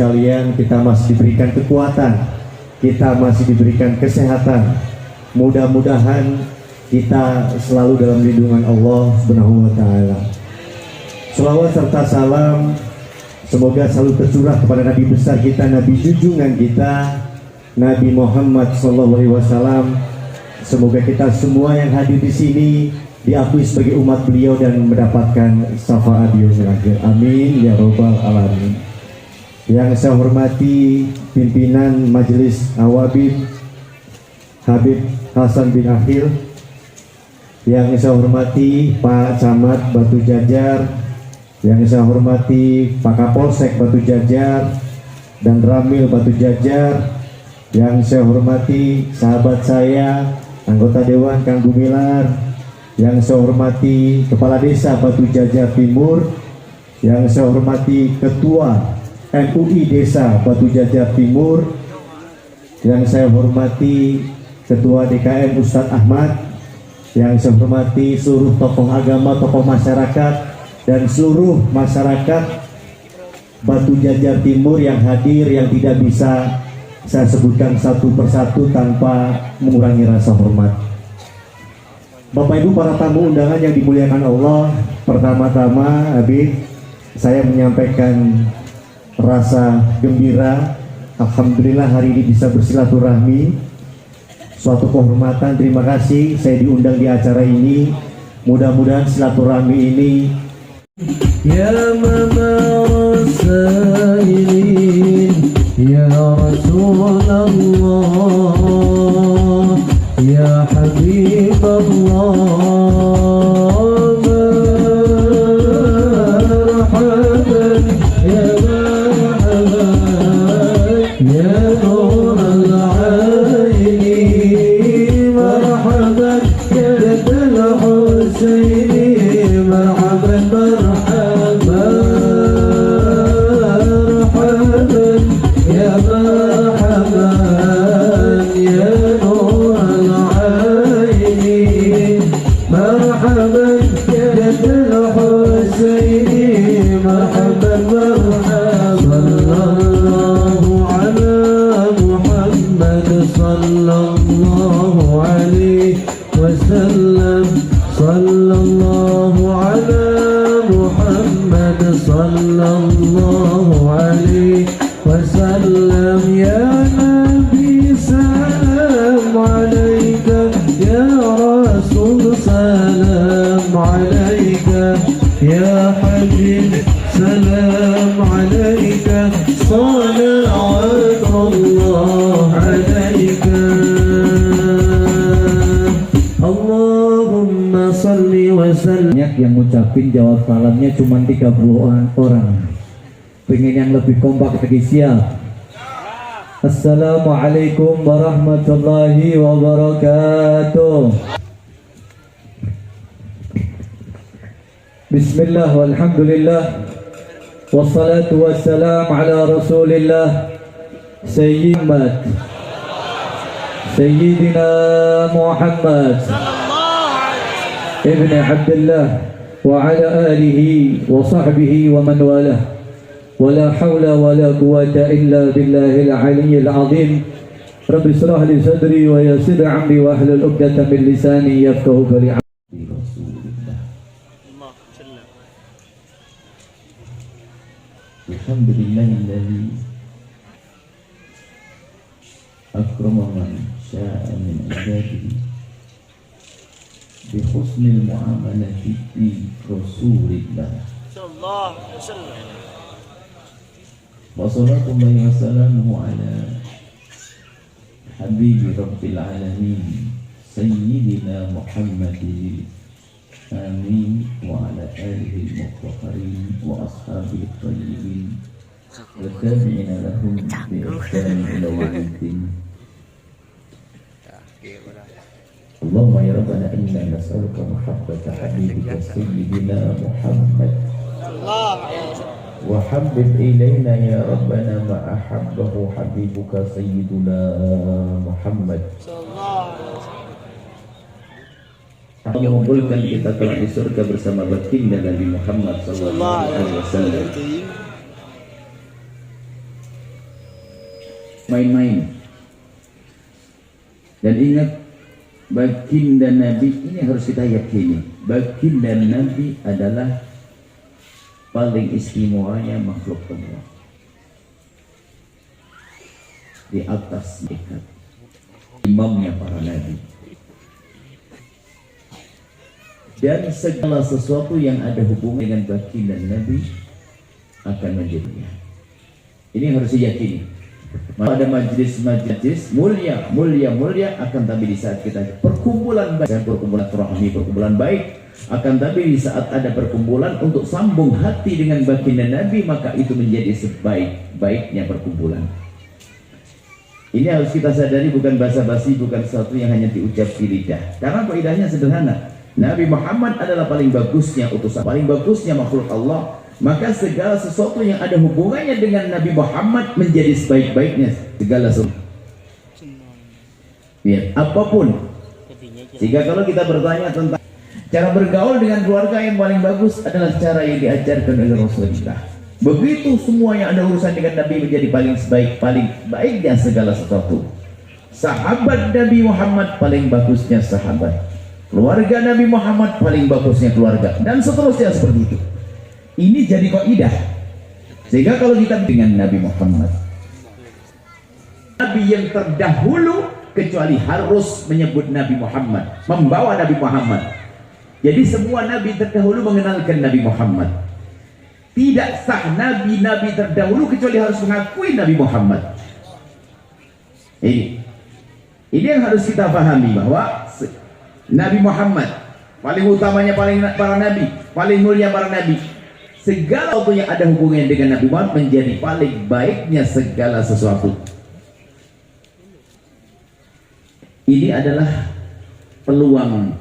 Sekalian, kita masih diberikan kekuatan, kita masih diberikan kesehatan. Mudah-mudahan kita selalu dalam lindungan Allah Subhanahu wa taala. Shalawat serta salam semoga selalu tercurah kepada Nabi besar kita, Nabi junjungan kita, Nabi Muhammad SAW. Semoga kita semua yang hadir di sini diakui sebagai umat beliau dan mendapatkan syafaat di yaumil akhir. Amin ya robbal alamin. Yang saya hormati pimpinan Majelis Awabid Habib Hasan bin Akhil, yang saya hormati Pak Camat Batu Jajar, yang saya hormati Pak Kapolsek Batu Jajar dan Ramil Batu Jajar, yang saya hormati sahabat saya anggota Dewan Kang Gumilar, yang saya hormati Kepala Desa Batu Jajar Timur, yang saya hormati Ketua MUI Desa Batu Jajar Timur, yang saya hormati Ketua DKM Ustadz Ahmad, yang saya hormati seluruh tokoh agama, tokoh masyarakat, dan seluruh masyarakat Batu Jajar Timur yang hadir, yang tidak bisa saya sebutkan satu persatu tanpa mengurangi rasa hormat. Bapak Ibu para tamu undangan yang dimuliakan Allah, pertama-tama Habib saya menyampaikan rasa gembira. Alhamdulillah hari ini bisa bersilaturahmi, suatu kehormatan. Terima kasih saya diundang di acara ini. Mudah-mudahan silaturahmi ini ya mama rasailin ya Rasulullah ya Habibullah. Yang ngucapin jawab salamnya cuma 30 orang. Pengen yang lebih kompak lagi siap. Assalamualaikum warahmatullahi wabarakatuh. Bismillah walhamdulillah wassalatu wassalam ala rasulillah Sayyidina Muhammad Ibn Abdullah wa ala alihi wa sahbihi wa man walah. Wala hawla wala quwwata illa billahil aliyyil azim. Rabbi shrah li sadri wa yassir amri wa hlul 'uqdatam min lisani yafqahu qawli. Alhamdulillahilladzi أكرم من شاء من عباده بحسن المعاملة برسول الله صلى الله عليه وسلم. وصلاة الله وسلامه على حبيب رب العالمين سيدنا محمد آمين وعلى آله المطهرين وأصحابه الطيبين والتابعين لهم بإحسان إلى يوم الدين. اللهم يا ربنا إنا نسألك محبة حبيبك سيدنا محمد الله عليه وسلم. وحبب إلينا يا ربنا ما أحبه حبيبك سيدنا محمد. صلى الله عليه وسلم. Allah mengumpulkan kita kelak di surga bersama baginda Nabi Muhammad sallallahu alaihi wasallam. Main-main. Dan ingat, baginda Nabi ini harus kita yakini. Baginda Nabi adalah paling istimewanya makhluk Allah di atas malaikat, imamnya para nabi. Dan segala sesuatu yang ada hubungan dengan baginda Nabi akan menjadinya. Ini harus diyakini. Ada majlis-majlis mulia akan tapi di saat kita perkumpulan baik, perkumpulan rahmi, perkumpulan baik, akan tapi di saat ada perkumpulan untuk sambung hati dengan baginda Nabi, maka itu menjadi sebaik-baiknya perkumpulan. Ini harus kita sadari, bukan basa-basi, bukan sesuatu yang hanya diucap di lidah. Karena faedahnya sederhana. Nabi Muhammad adalah paling bagusnya utusan, paling bagusnya makhluk Allah. Maka segala sesuatu yang ada hubungannya dengan Nabi Muhammad menjadi sebaik-baiknya segala sesuatu. Ya, apapun. Sehingga kalau kita bertanya tentang cara bergaul dengan keluarga, yang paling bagus adalah cara yang diajarkan oleh Rasulullah. Begitu semua yang ada urusan dengan Nabi menjadi paling baiknya segala sesuatu. Sahabat Nabi Muhammad paling bagusnya sahabat. Keluarga Nabi Muhammad paling bagusnya keluarga, dan seterusnya seperti itu. Ini jadi kaidah. Sehingga kalau kita dengan Nabi Muhammad, Nabi yang terdahulu, kecuali harus menyebut Nabi Muhammad, membawa Nabi Muhammad. Jadi semua Nabi terdahulu mengenalkan Nabi Muhammad. Tidak sah Nabi-Nabi terdahulu kecuali harus mengakui Nabi Muhammad. Ini yang harus kita pahami, bahwa Nabi Muhammad paling utamanya, para nabi, paling mulia para nabi. Segala sesuatu yang ada hubungannya dengan Nabi Muhammad menjadi paling baiknya segala sesuatu. Ini adalah peluang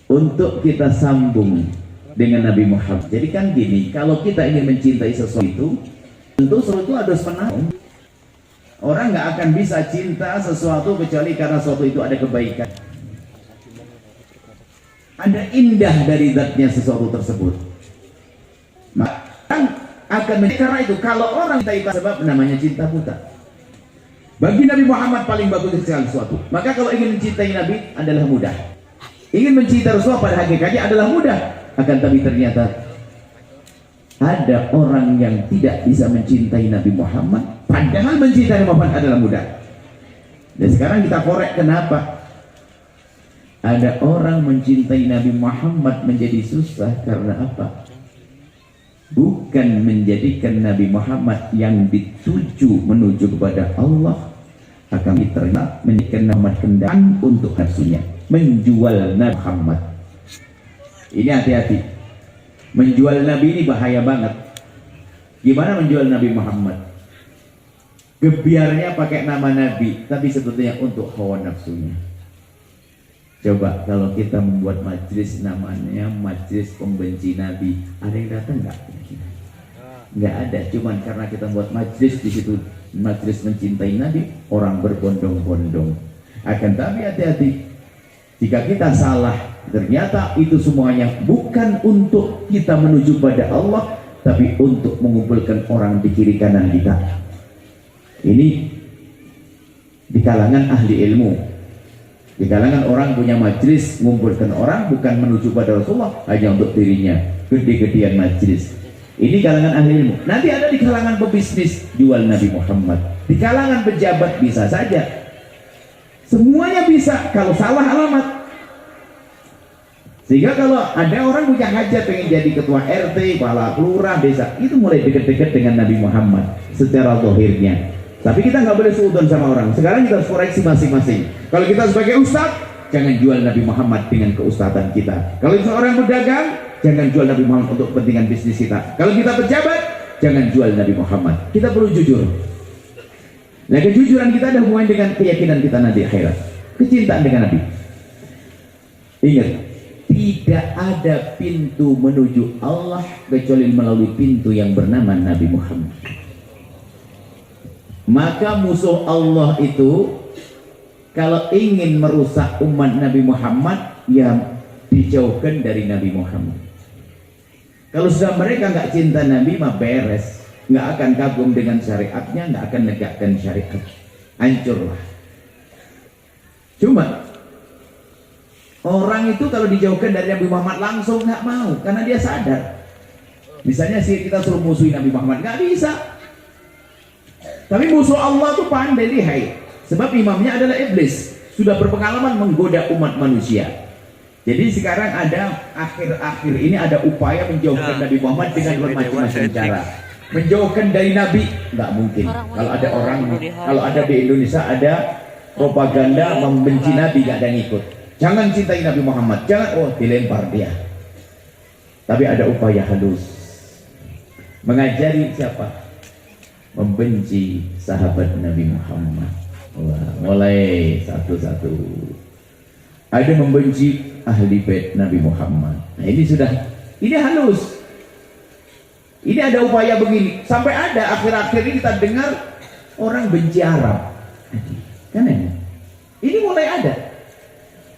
untuk kita sambung dengan Nabi Muhammad. Jadi kan gini, kalau kita ingin mencintai sesuatu itu, tentu sesuatu harus menang. Orang nggak akan bisa cinta sesuatu kecuali karena sesuatu itu ada kebaikan, ada indah dari zatnya sesuatu tersebut. Maka akan menjadi, karena itu kalau orang cinta itu sebab namanya cinta buta. Bagi Nabi Muhammad paling bagus segala sesuatu. Maka kalau ingin mencintai Nabi adalah mudah. Ingin mencintai Rasulullah pada hakikatnya adalah mudah. Akan tapi ternyata ada orang yang tidak bisa mencintai Nabi Muhammad, padahal mencintai Nabi Muhammad adalah mudah. Dan sekarang kita korek kenapa ada orang mencintai Nabi Muhammad menjadi susah. Karena apa? Bukan menjadikan Nabi Muhammad yang dituju menuju kepada Allah, akan diterima menjadikan Muhammad kendaraan untuk nafsunya, menjual Nabi Muhammad. Ini hati-hati. Menjual Nabi ini bahaya banget. Gimana menjual Nabi Muhammad? Gebiarnya pakai nama Nabi, tapi sebetulnya untuk hawa nafsunya. Coba kalau kita membuat majlis namanya majlis pembenci Nabi, ada yang datang nggak? Nggak ada. Cuman karena kita buat majlis di situ, majlis mencintai Nabi, orang berbondong-bondong. Akan tapi hati-hati, jika kita salah, ternyata itu semuanya bukan untuk kita menuju pada Allah, tapi untuk mengumpulkan orang di kiri kanan kita. Ini di kalangan ahli ilmu, di kalangan orang punya majlis, mengumpulkan orang bukan menuju pada Rasulullah, hanya untuk dirinya, gede-gedean majlis. Ini kalangan ahli ilmu. Nanti ada di kalangan pebisnis jual Nabi Muhammad. Di kalangan pejabat bisa saja. Semuanya bisa kalau salah alamat. Sehingga kalau ada orang punya hajat pengen jadi ketua RT, kepala lurah desa, itu mulai dekat-dekat dengan Nabi Muhammad secara zahirnya. Tapi kita nggak boleh seudon sama orang. Sekarang kita harus koreksi masing-masing. Kalau kita sebagai ustadz, jangan jual Nabi Muhammad dengan keustadzan kita. Kalau seorang pedagang, jangan jual Nabi Muhammad untuk kepentingan bisnis kita. Kalau kita pejabat, jangan jual Nabi Muhammad. Kita perlu jujur. Nah, kejujuran kita ada hubungan dengan keyakinan kita nanti akhirat. Kecintaan dengan Nabi. Ingat, tidak ada pintu menuju Allah kecuali melalui pintu yang bernama Nabi Muhammad. Maka musuh Allah itu kalau ingin merusak umat Nabi Muhammad, ya dijauhkan dari Nabi Muhammad. Kalau sudah mereka nggak cinta Nabi, mah beres, nggak akan kagum dengan syariatnya, nggak akan negakkan syariat, hancurlah. Cuma orang itu kalau dijauhkan dari Nabi Muhammad langsung nggak mau, karena dia sadar. Misalnya sih kita suruh musuhi Nabi Muhammad, nggak bisa. Tapi musuh Allah tuh pandai, lihai. Sebab imamnya adalah iblis, sudah berpengalaman menggoda umat manusia. Jadi sekarang ada akhir-akhir ini ada upaya menjauhkan Nabi Muhammad dengan bermacam-macam cara. Menjauhkan dari Nabi nggak mungkin. Kalau ada orang, kalau ada di Indonesia ada propaganda membenci Nabi, nggak ada yang ikut. Jangan cintai Nabi Muhammad, jangan, oh dilempar dia. Tapi ada upaya halus, mengajari siapa? Membenci sahabat Nabi Muhammad. Wah, mulai satu-satu. Ada membenci ahli bait Nabi Muhammad. Nah ini sudah, ini halus. Ini ada upaya begini. Sampai ada akhir-akhir ini kita dengar orang benci Arab. Kan ini? Ini mulai ada.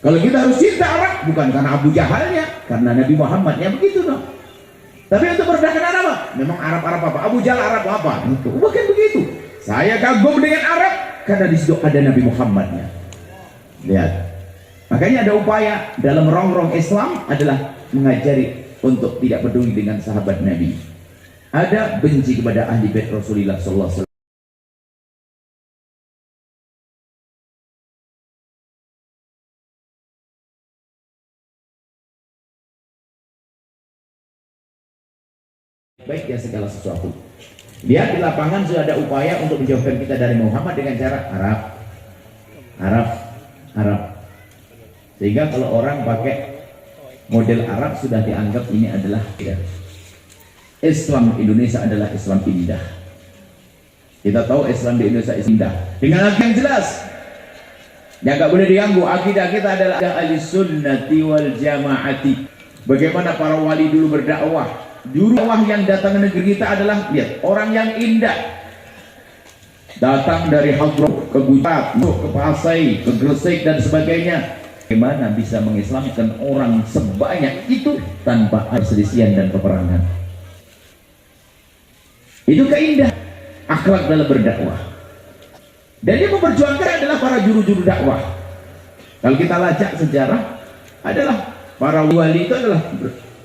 Kalau kita harus cinta Arab, bukan karena Abu Jahalnya, karena Nabi Muhammadnya, begitu dong. Tapi untuk merendahkan Arab, memang Arab apa? Abu Jahal Arab apa? Itu bukan begitu. Saya kagum dengan Arab karena di situ ada Nabi Muhammadnya. Lihat. Makanya ada upaya dalam rongrong Islam adalah mengajari untuk tidak peduli dengan sahabat Nabi. Ada benci kepada ahli bait Rasulullah sallallahu alaihi wasallam. Baik ya segala sesuatu. Lihat di lapangan sudah ada upaya untuk menjauhkan kita dari Muhammad dengan cara Arab. Sehingga kalau orang pakai model Arab sudah dianggap ini adalah ya, Islam Indonesia adalah Islam indah. Kita tahu Islam di Indonesia indah dengan akidah yang jelas. Yang nggak boleh diganggu. Akidah kita adalah ahlussunnati wal jamaati. Bagaimana para wali dulu berdakwah. Juru dakwah yang datang ke negeri kita adalah, lihat, orang yang indah. Datang dari Hadrot ke Gujarat, ke Pasai, ke Gresik dan sebagainya. Bagaimana bisa mengislamkan orang sebanyak itu tanpa perselisihan dan peperangan? Itu keindahan akhlak dalam berdakwah. Dan yang memperjuangkan adalah para juru-juru dakwah. Kalau kita lacak sejarah, adalah para wali itu adalah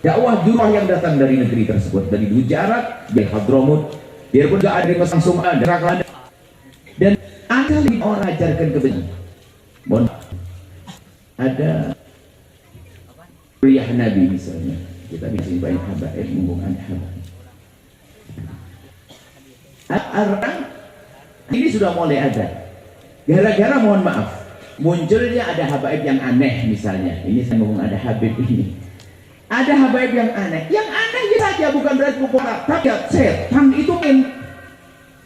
dakwah jurah yang datang dari negeri tersebut, dari Gujarat, dari Hadramut, biarpun gak ada pasang Sumba, ada dan ada lima orang ajarkan kebenaran. Ada kuliah Nabi misalnya, kita bisa banyak habaib, mumpung ada habaib. Orang ini sudah mulai ada, gara-gara mohon maaf munculnya ada habaib yang aneh misalnya. Ini saya ngomong ada habib ini. Ada habaib yang aneh. Yang aneh saja bukan berarti pokoknya. Tapi setan itu main.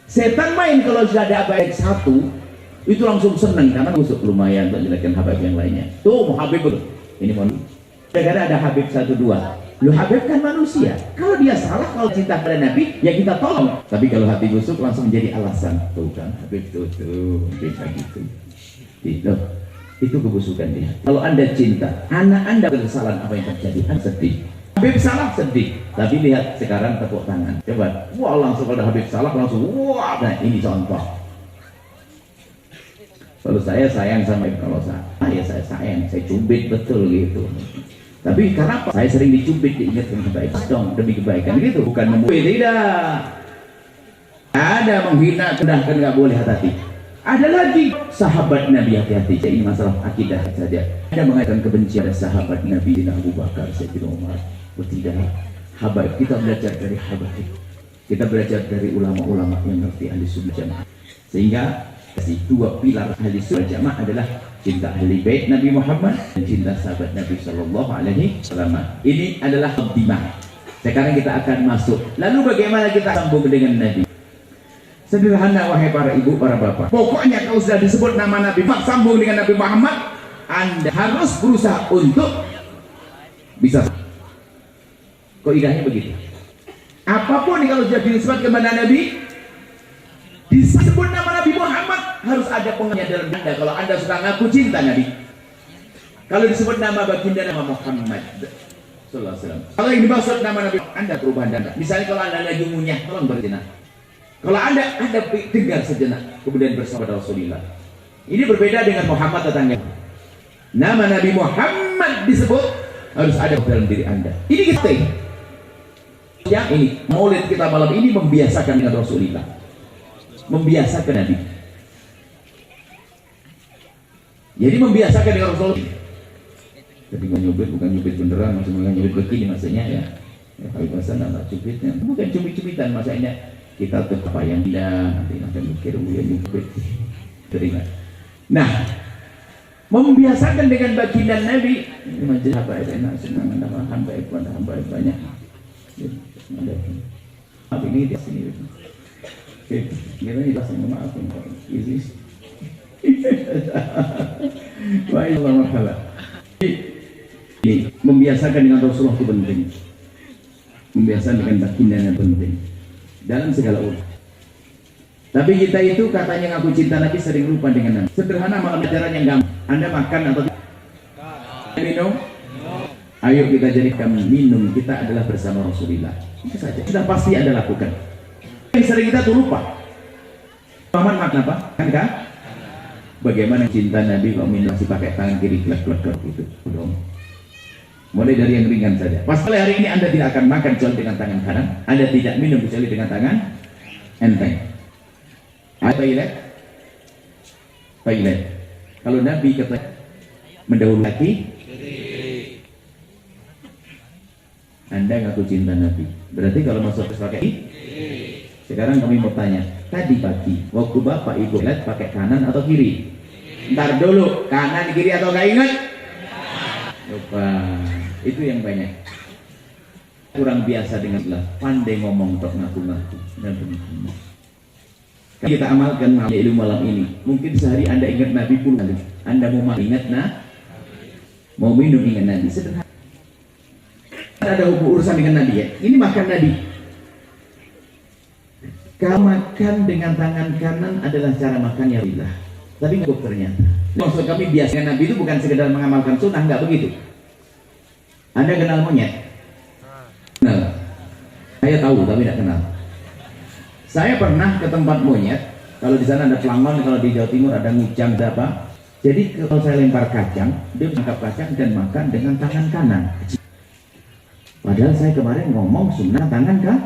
Setan main kalau sudah ada habaib satu, itu langsung seneng karena musuh lumayan untuk menjelaskan habaib yang lainnya. Tuh habib itu. Ini mohon. Gara-gara ada habib satu dua. Lu habib kan manusia. Kalau dia salah, kalau cinta pada Nabi, ya kita tolong. Tapi kalau hati busuk langsung menjadi alasan. Tuh kan habib tuh bisa gitu. Itu. Itu kebusukan dia. Kalau anda cinta, anak anda kesalahan apa yang terjadi, anda sedih. Habib salah sedih, tapi lihat sekarang tepuk tangan. Coba, wah langsung kalau Habib salah langsung, wah. Nah ini contoh. Kalau saya sayang sama Habib, kalau saya sayang, saya cubit betul gitu. Tapi karena apa? Saya sering dicubit, diingatkan kebaikan dong demi kebaikan gitu, bukan membuat. Tidak ada menghina, kendahkan, nggak boleh, hati-hati. Ada lagi sahabat Nabi, hati-hati. Ini masalah akidah saja. Ada mengatakan kebencian sahabat Nabi, Abu Bakar, Sayyidina Umar. Tidak. Habaib, kita belajar dari habaib. Kita belajar dari ulama-ulama yang ngerti ahli sunnah jamaah. Sehingga dua pilar ahli sunnah jamaah adalah cinta ahli bait Nabi Muhammad dan cinta sahabat Nabi Shallallahu Alaihi Wasallam. Ini adalah muqaddimah. Sekarang kita akan masuk. Lalu bagaimana kita sambung dengan Nabi? Sederhana, wahai para ibu, para bapak. Pokoknya kalau sudah disebut nama Nabi, sambung dengan Nabi Muhammad, Anda harus berusaha untuk bisa. Kaidahnya begitu. Apapun kalau sudah disebut kepada Nabi, disebut nama Nabi Muhammad, harus ada pengertian dalam Anda. Kalau Anda sudah ngaku cinta Nabi, kalau disebut nama baginda nama Muhammad sallallahu alaihi wasallam, kalau yang dimaksud nama Nabi, Anda perubahan Anda. Misalnya kalau Anda lagi ngunyah, tolong berjenak. Kalau Anda dengar sejenak, kemudian bersama Rasulullah. Ini berbeda dengan Muhammad tetangga. Nama Nabi Muhammad disebut, harus ada dalam diri Anda. Ini kita. Yang ini, maulid kita malam ini membiasakan dengan Rasulullah, membiasakan Nabi. Jadi membiasakan dengan Rasulullah. Jadi nyubit bukan nyubit beneran, maksudnya nyubit begini maksudnya ya. Ya kalau bahasa nama cubitnya bukan cubit-cubitan, maksudnya kita tetap apa yang tidak, nanti akan mikir yang nyubit. Terima. Nah, membiasakan dengan baginda Nabi. Ini majelis apa enak senang nama hamba banyak. Tapi ini di sini. Oke, kita ini langsung memaafkan Pak. Ini. Baik, Allah Taala. Ini membiasakan dengan Rasulullah itu penting. Membiasakan dengan baginda yang penting dalam segala urusan. Tapi kita itu katanya ngaku cinta Nabi sering lupa dengan Nabi. Sederhana malam ajaran yang gampang. Anda makan atau minum? Ayo kita jadikan minum kita adalah bersama Rasulullah. Itu saja. Sudah pasti Anda lakukan. Yang sering kita tuh lupa. Muhammad makan apa? Kan? Bagaimana cinta Nabi kalau minum masih pakai tangan kiri klek-klek gitu. Dong. Mulai dari yang ringan saja. Pasal hari ini Anda tidak akan makan kecuali dengan tangan kanan. Anda tidak minum kecuali dengan tangan enteng. Toilet. Kalau Nabi kata mendahului laki, Anda ngaku cinta Nabi. Berarti kalau masuk ke pakai sekarang kami mau tanya, tadi pagi waktu bapak ibu lihat pakai kanan atau kiri? Ntar dulu, kanan kiri atau nggak ingat? Lupa. Itu yang banyak. Kurang biasa dengan pandai ngomong untuk ngaku-ngaku. Kita amalkan ilmu malam ini. Mungkin sehari Anda ingat Nabi puluh kali. Anda mau ingat mau minum ingat Nabi. Sederhana. Ada urusan dengan Nabi ya. Ini makan Nabi. Kalau makan dengan tangan kanan adalah cara makan yang lillah. Tapi nggak ternyata. Maksud kami biasanya Nabi itu bukan sekedar mengamalkan sunnah, nggak begitu. Anda kenal monyet? Kenal. Saya tahu tapi tidak kenal. Saya pernah ke tempat monyet. Kalau di sana ada pelangon, kalau di Jawa Timur ada ngucang, ada apa. Jadi kalau saya lempar kacang, dia menangkap kacang dan makan dengan tangan kanan. Padahal saya kemarin ngomong sunnah tangan kan.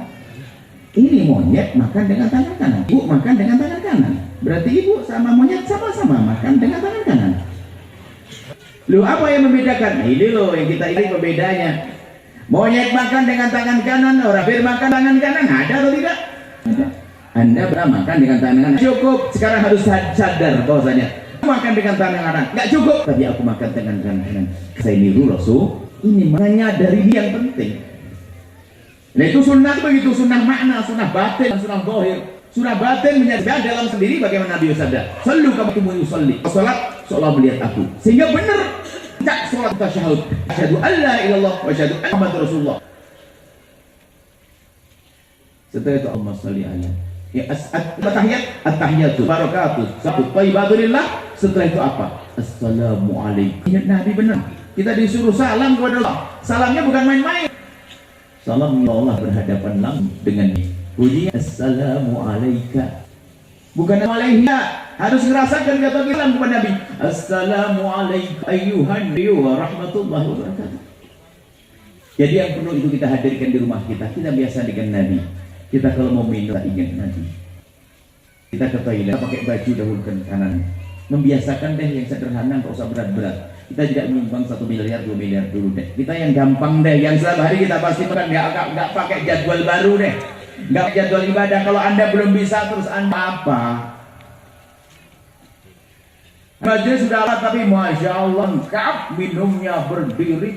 Ini monyet makan dengan tangan kanan, ibu makan dengan tangan kanan. Berarti ibu sama monyet sama-sama makan dengan tangan kanan. Loh, apa yang membedakan? Ini loh yang kita ini pembedanya. Monyet makan dengan tangan kanan, orang bir makan tangan kanan, ada atau tidak? Ada. Anda pernah makan dengan tangan kanan? Cukup. Sekarang harus sadar bahwasanya makan dengan tangan kanan nggak cukup. Tapi aku makan dengan tangan kanan. Saya niru Rasul. Ini makanya dari dia yang penting. Nah itu sunnah begitu, sunnah makna, sunnah batin, sunnah zahir. Sunnah batin menyadar dalam sendiri bagaimana Nabi bersabda. Sallu kama kuntum yusalli. Salat seolah melihat aku. Sehingga benar tak salat tasyahud. Asyhadu an la ilaha illallah wa asyhadu anna Muhammadar Rasulullah. Setelah itu Allahumma shalli ala. Ya at-tahiyatu barakatuh sabut thayyibatulillah. Setelah itu apa? Assalamu alaikum. Ingat Nabi benar. Kita disuruh salam kepada Allah. Salamnya bukan main-main. Salam Allah berhadapan langsung dengan bunyi assalamu alaika. Bukan alaika. Harus merasakan kata salam kepada Nabi. Assalamu alaika ayyuhan wa rahmatullahi wabarakatuh. Jadi yang perlu itu kita hadirkan di rumah kita. Kita biasa dengan Nabi. Kita kalau mau minum kita ingat Nabi. Kita ke toilet, kita pakai baju dahulukan kanan. Membiasakan deh yang sederhana, nggak usah berat-berat. Kita tidak menyumbang 1 miliar, 2 miliar dulu deh. Kita yang gampang deh, yang setiap hari kita pasti makan, nggak pakai jadwal baru deh. Nggak jadwal ibadah. Kalau Anda belum bisa, terus Anda apa? Majelis sudah alat, tapi Masya Allah lengkap minumnya berdiri.